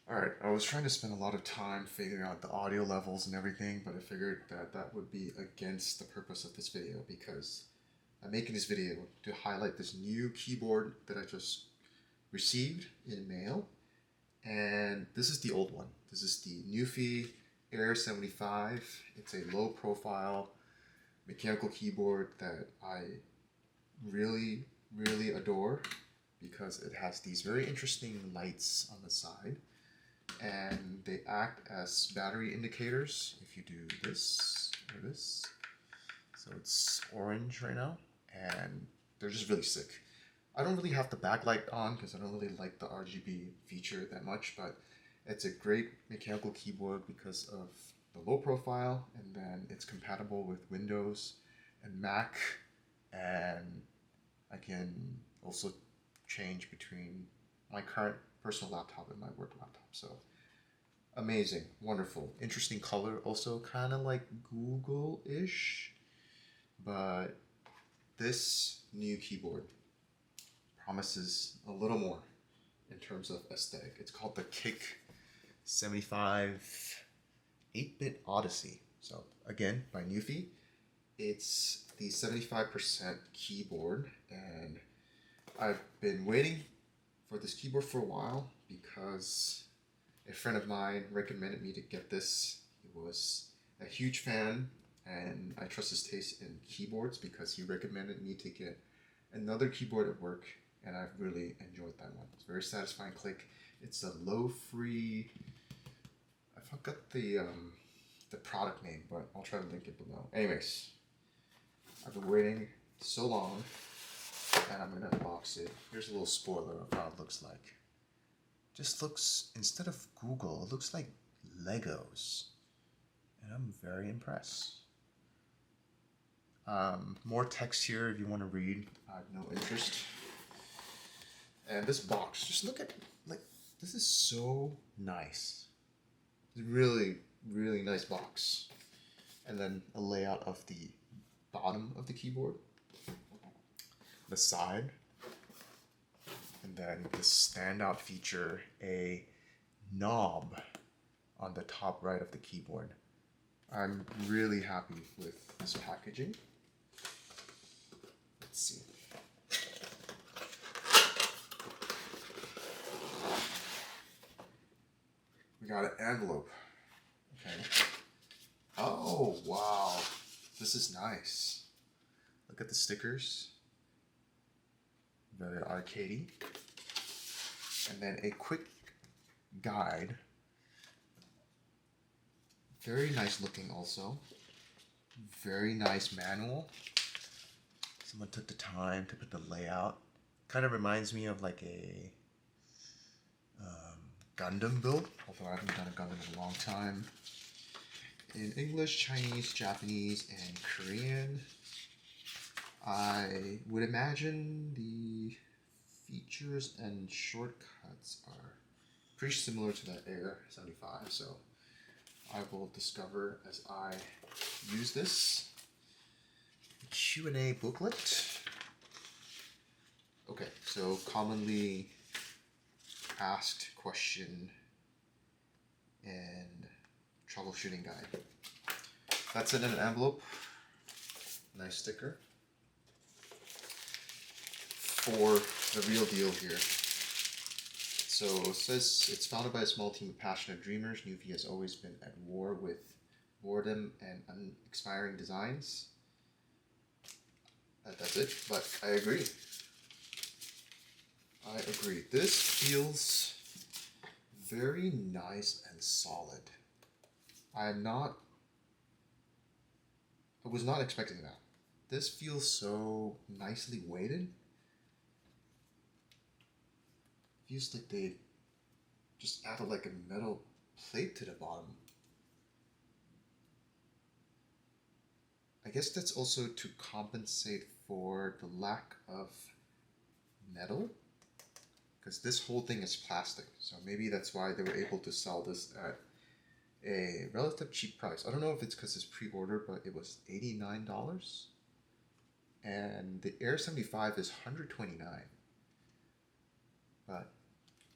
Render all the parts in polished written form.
Alright, I was trying to spend a lot of time figuring out the audio levels and everything, but I figured that that would be against the purpose of this video because I'm making this video to highlight this new keyboard that I just received in mail. And this is the old one. This is the Nuphy Air 75. It's a low profile mechanical keyboard that I really adore because it has these very interesting lights on the side and they act as battery indicators if you do this or this. So it's orange right now and they're just really sick. I don't really have the backlight on because I don't really like the RGB feature that much, but it's a great mechanical keyboard because of the low profile, and then it's compatible with Windows and Mac, and I can also change between my current personal laptop and my work laptop. So amazing, wonderful, interesting color, also kind of like Google-ish, but this new keyboard promises a little more in terms of aesthetic. It's called the Kick75 8-bit Odyssey. So again, by Nuphy. It's the 75% keyboard, and I've been waiting for this keyboard for a while because a friend of mine recommended me to get this. He was a huge fan, and I trust his taste in keyboards because he recommended me to get another keyboard at work, and I've really enjoyed that one. It's a very satisfying click. It's a low-free, I forgot the product name, but I'll try to link it below. Anyways, I've been waiting so long, and I'm gonna unbox it. Here's a little spoiler of how it looks like. Just looks, instead of Google, it looks like Legos, and I'm very impressed. More text here if you want to read. I have no interest. And this box, just look at, like, this is so nice. It's really nice box. And then a layout of the bottom of the keyboard, the side, and then this standout feature, a knob on the top right of the keyboard. I'm really happy with this packaging. Let's see. We got an envelope. Okay. Oh, wow. This is nice. Look at the stickers. Very arcadey. And then a quick guide. Very nice looking also. Very nice manual. Someone took the time to put the layout. Kind of reminds me of like a Gundam build, although I haven't done a Gundam in a long time. In English, Chinese, Japanese, and Korean. I would imagine the features and shortcuts are pretty similar to that Air 75, so I will discover as I use this. Q&A booklet. Okay, so commonly asked question and troubleshooting guide. That's in an envelope. Nice sticker. For the real deal here. So it says it's founded by a small team of passionate dreamers. Nuphy has always been at war with boredom and uninspiring designs. That's it, but I agree. I agree. This feels very nice and solid. I was not expecting that. This feels so nicely weighted. Feels like they just added like a metal plate to the bottom. I guess that's also to compensate for the lack of metal, because this whole thing is plastic, so maybe that's why they were able to sell this at a relative cheap price. I don't know if it's because it's pre-order, but it was $89, and the Air 75 is $129. But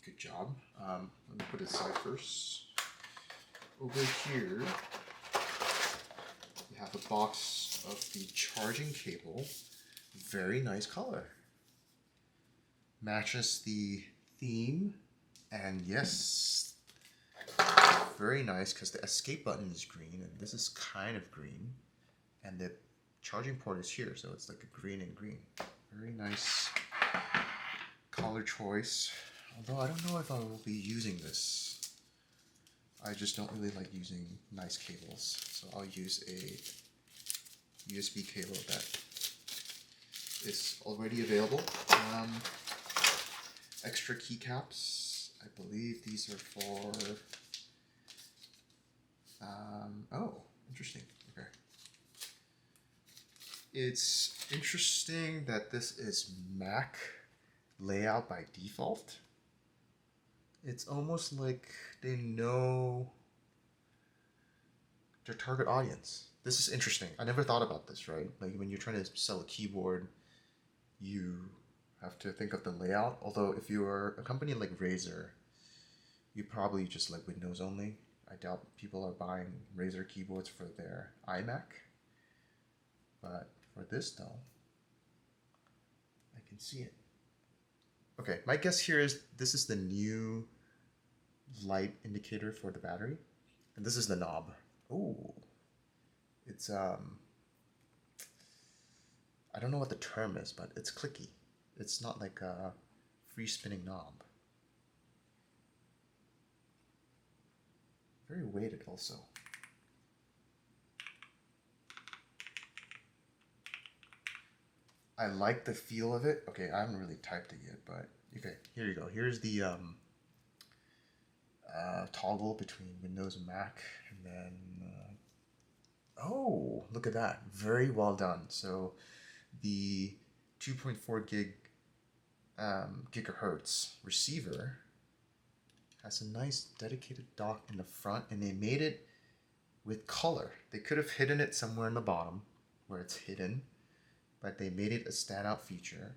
Good job. Let me put it aside first. Over here, we have a box of the charging cable. Very nice color. Matches the theme, and yes, very nice because the escape button is green, and this is kind of green, and the charging port is here, so it's like a green and green. Very nice color choice. Although I don't know if I will be using this. I just don't really like using nice cables, so I'll use a USB cable that is already available. Extra keycaps. I believe these are for. Oh, interesting. Okay. It's interesting that this is Mac layout by default. It's almost like they know their target audience. This is interesting. I never thought about this, right? Like when you're trying to sell a keyboard, you have to think of the layout. Although if you're a company like Razer, you probably just like Windows only. I doubt people are buying Razer keyboards for their iMac. But for this though, I can see it. Okay, my guess here is this is the new light indicator for the battery. And this is the knob. Oh, it's, I don't know what the term is, but it's clicky. It's not like a free spinning knob. Very weighted also. I like the feel of it. Okay, I haven't really typed it yet, but okay, here you go. Here's the toggle between Windows and Mac, and then oh, look at that, very well done. So the 2.4 gigahertz receiver has a nice dedicated dock in the front, and they made it with color. They could have hidden it somewhere in the bottom where it's hidden, but they made it a standout feature.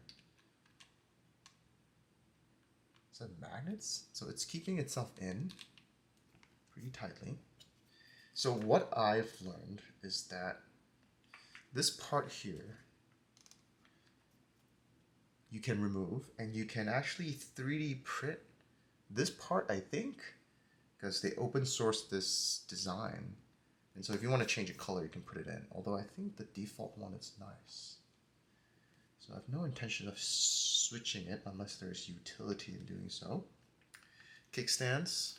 Is that magnets? So it's keeping itself in pretty tightly. So what I've learned is that this part here you can remove, and you can actually 3D print this part, I think, because they open sourced this design. And so if you want to change a color, you can put it in. Although I think the default one is nice. So I have no intention of switching it unless there's utility in doing so. Kickstands.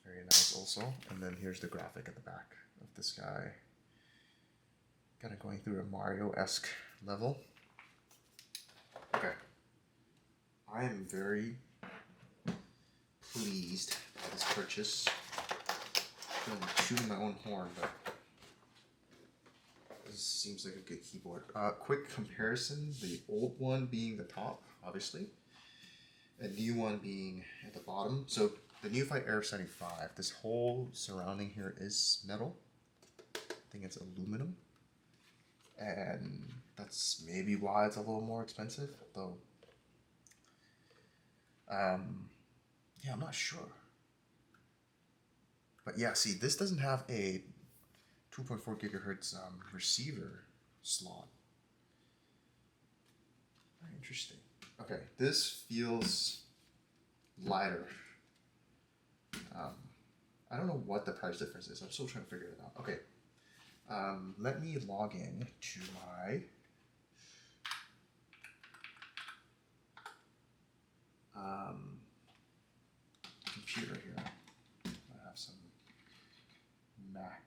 Very nice also. And then here's the graphic at the back of this guy. Kind of going through a Mario-esque level. Okay. I am very pleased by this purchase. I'm shooting my own horn, but this seems like a good keyboard. Quick comparison, the old one being the top, obviously, and new one being at the bottom. So the Nuphy Air 75, this whole surrounding here is metal. I think it's aluminum. And that's maybe why it's a little more expensive, though. Yeah, I'm not sure. But yeah, see, this doesn't have a 2.4 gigahertz receiver slot. Very interesting. Okay, this feels lighter. I don't know what the price difference is. I'm still trying to figure it out. Okay, let me log in to my computer here. I have some Mac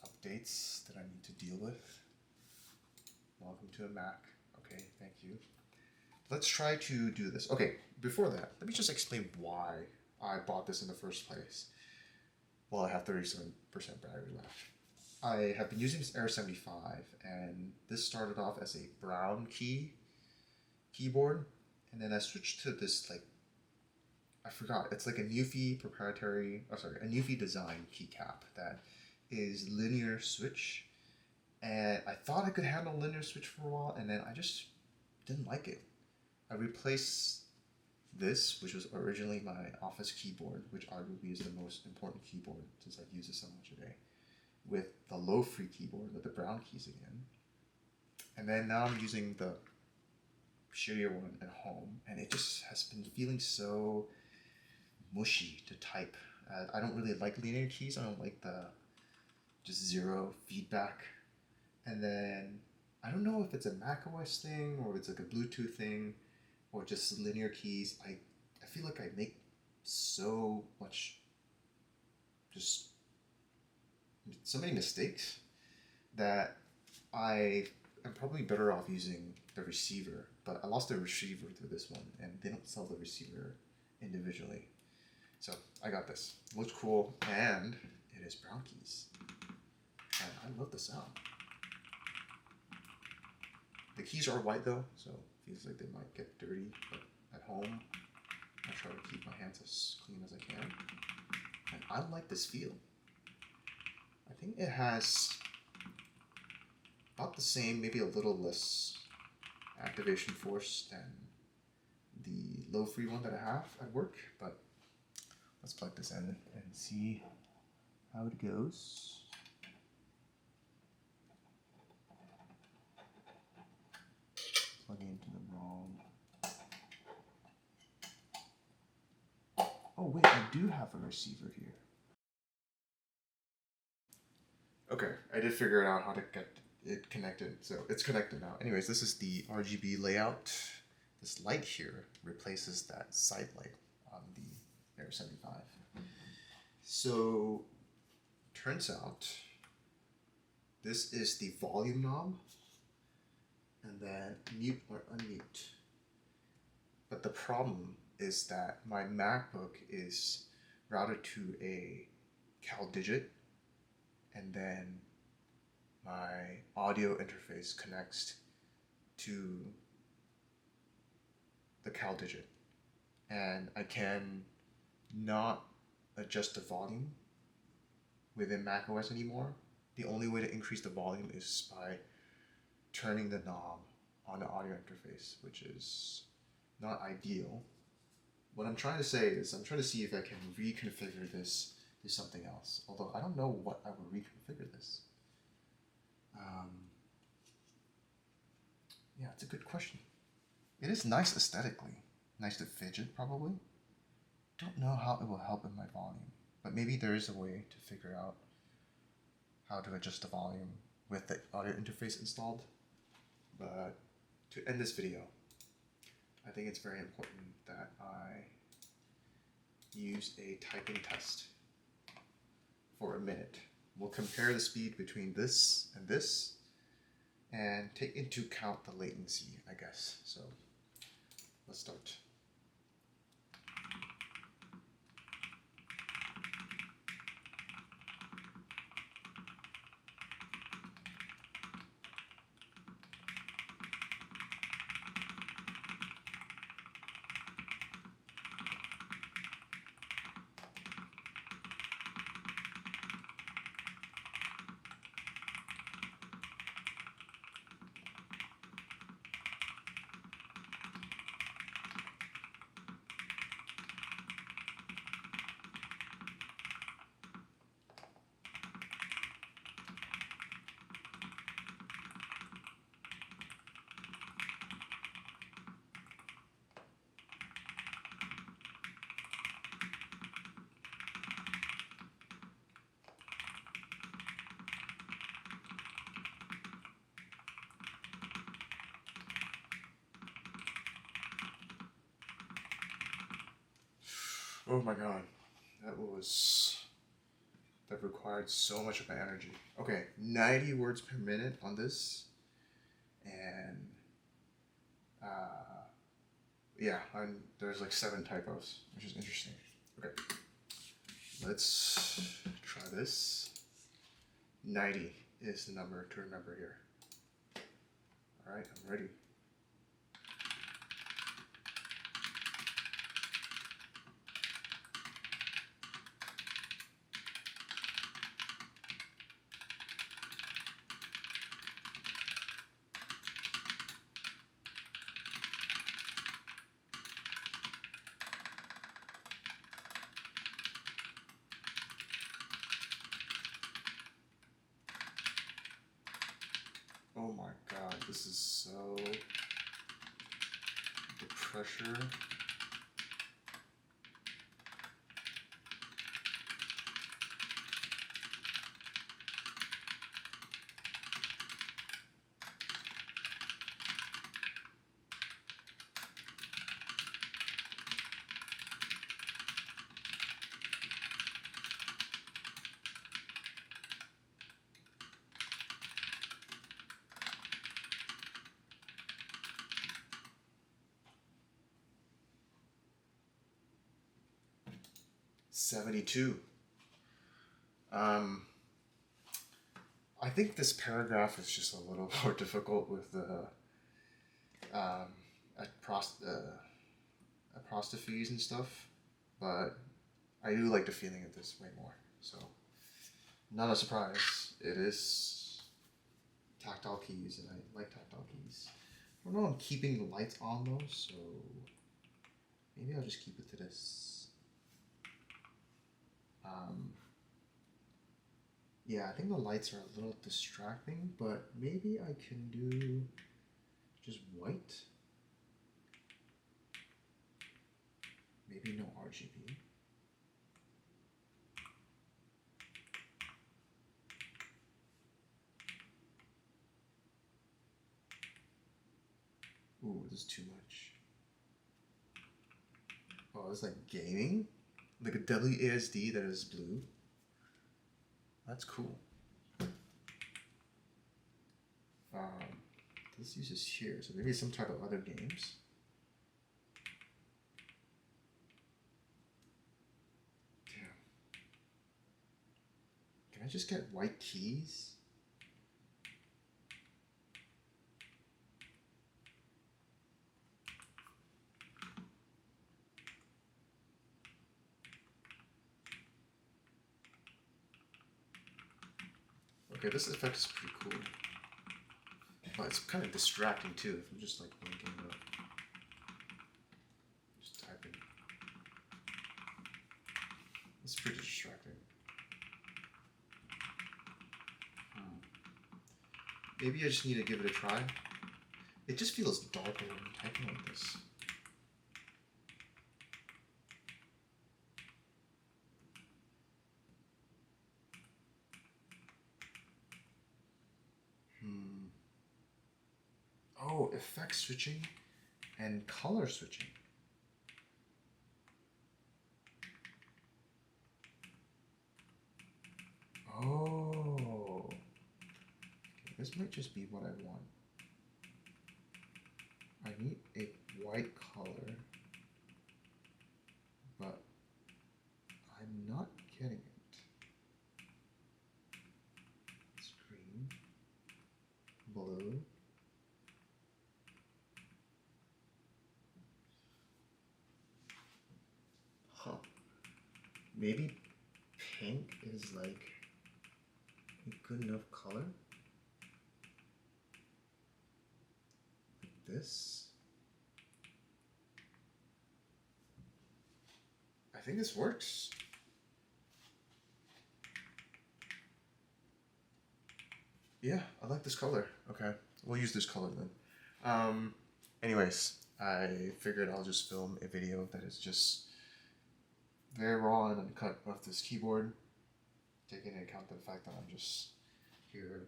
updates that I need to deal with. Welcome to a Mac. Okay, thank you. Let's try to do this. Okay, before that, let me just explain why I bought this in the first place. Well, I have 37% battery left. I have been using this Air 75, and this started off as a brown keyboard, and then I switched to this, like, I forgot, it's like a Nuphy a Nuphy design keycap that is linear switch, and I thought I could handle linear switch for a while, and then I just didn't like it. I replaced this, which was originally my office keyboard, which arguably is the most important keyboard since I've used it so much a day, with the low-free keyboard with the brown keys again. And then now I'm using the shittier one at home, and it just has been feeling so mushy to type. I don't really like linear keys. I don't like the just zero feedback. And then I don't know if it's a macOS thing or it's like a Bluetooth thing or just linear keys. I feel like I make so many mistakes that I am probably better off using the receiver. But I lost the receiver to this one, and they don't sell the receiver individually. So I got this. It looks cool, and it is brown keys. And I love the sound. The keys are white though, so it feels like they might get dirty, but at home, I try to keep my hands as clean as I can. And I like this feel. I think it has about the same, maybe a little less activation force than the low-free one that I have at work, but let's plug this in and see how it goes. Plugging into the wrong. Oh wait, I do have a receiver here. Okay, I did figure out how to get it connected, so it's connected now. Anyways, this is the RGB layout. This light here replaces that side light on the Air 75. So, turns out this is the volume knob, and then mute or unmute. But the problem is that my MacBook is routed to a CalDigit, and then my audio interface connects to the CalDigit, and I can not adjust the volume within macOS anymore. The only way to increase the volume is by turning the knob on the audio interface, which is not ideal. What I'm trying to say is I'm trying to see if I can reconfigure this to something else, although I don't know what I would reconfigure this. Yeah, it's a good question. It is nice aesthetically, nice to fidget probably. Don't know how it will help in my volume, but maybe there is a way to figure out how to adjust the volume with the audio interface installed. But to end this video, I think it's very important that I use a typing test for a minute. We'll compare the speed between this and take into account the latency, I guess. So let's start. Oh my god, that required so much of my energy. Okay, 90 words per minute on this, and yeah, there's like 7 typos, which is interesting. Okay, let's try this. 90 is the number to remember here. Alright, I'm ready. this is so, the pressure. $72. I think this paragraph is just a little more difficult with the apostrophes and stuff, but I do like the feeling of this way more. So, not a surprise. It is tactile keys, and I like tactile keys. I don't know, I'm keeping the lights on though, so maybe I'll just keep it to this. Yeah, I think the lights are a little distracting, but maybe I can do just white. Maybe no RGB. Ooh, this is too much. Oh, it's like gaming? Like a WASD that is blue. That's cool. This uses here, so maybe some type of other games. Damn. Can I just get white keys? Okay, this effect is pretty cool. But it's kind of distracting too if I'm just like blinking it up. Just typing. It's pretty distracting. Maybe I just need to give it a try. It just feels darker when I'm typing like this. Oh, effect switching and color switching. Oh. Okay, this might just be what I want. I need a white color, but I'm not getting it. It's green, blue. Huh. Maybe pink is like a good enough color. Like this. I think this works. Yeah, I like this color. Okay, we'll use this color then. Anyways, I figured I'll just film a video that is just very raw and uncut of this keyboard, taking into account the fact that I'm just here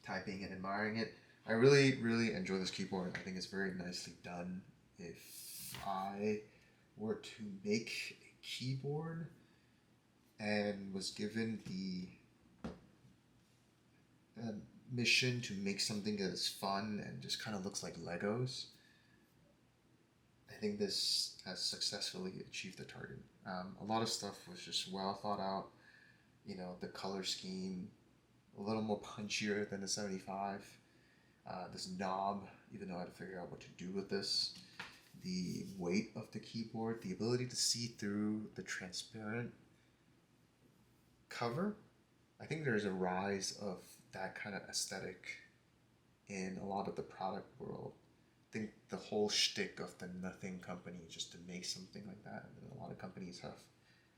typing and admiring it. I really, really enjoy this keyboard. I think it's very nicely done. If I were to make a keyboard and was given the mission to make something that is fun and just kind of looks like Legos, I think this has successfully achieved the target. A lot of stuff was just well thought out. You know, the color scheme, a little more punchier than the 75. This knob, even though I had to figure out what to do with this. The weight of the keyboard, the ability to see through the transparent cover. I think there's a rise of that kind of aesthetic in a lot of the product world. I think the whole shtick of the Nothing company just to make something like that, and a lot of companies have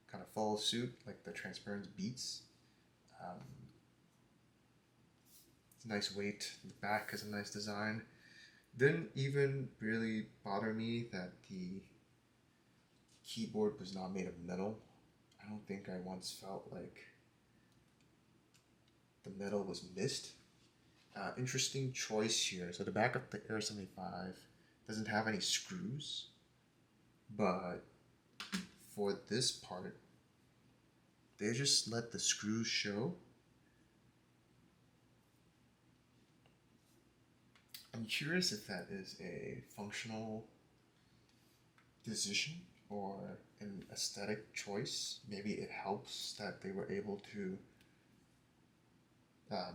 kind of followed suit, like the transparent Beats. It's a nice weight. The back has a nice design. Didn't even really bother me that the keyboard was not made of metal. I don't think I once felt like the metal was missed. Interesting choice here. So the back of the Air 75 doesn't have any screws, but for this part, they just let the screws show. I'm curious if that is a functional decision or an aesthetic choice. Maybe it helps that they were able to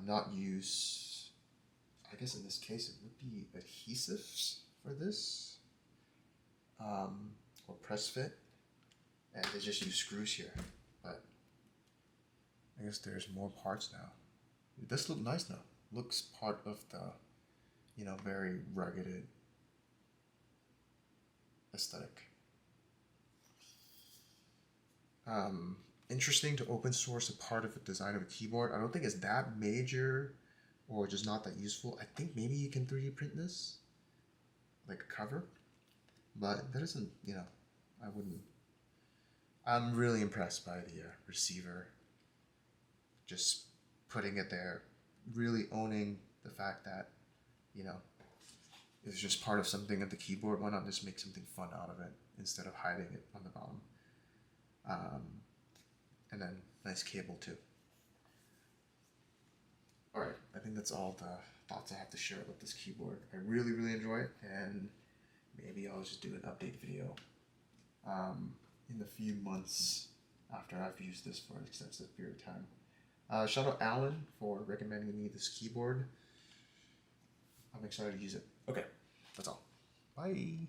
not use, I guess in this case it would be adhesives for this, or press fit, and they just use screws here. But I guess there's more parts now. It does look nice now. Looks part of the, you know, very rugged aesthetic. Interesting to open source a part of the design of a keyboard. I don't think it's that major or just not that useful. I think maybe you can 3D print this, like a cover, but that isn't, you know, I wouldn't. I'm really impressed by the receiver. Just putting it there, really owning the fact that, you know, it's just part of something at the keyboard. Why not just make something fun out of it instead of hiding it on the bottom? And then nice cable too. Alright, I think that's all the thoughts I have to share about this keyboard. I really, really enjoy it, and maybe I'll just do an update video in the few months after I've used this for an extensive period of time. Shout out Alan for recommending me this keyboard. I'm excited to use it. Okay, that's all. Bye.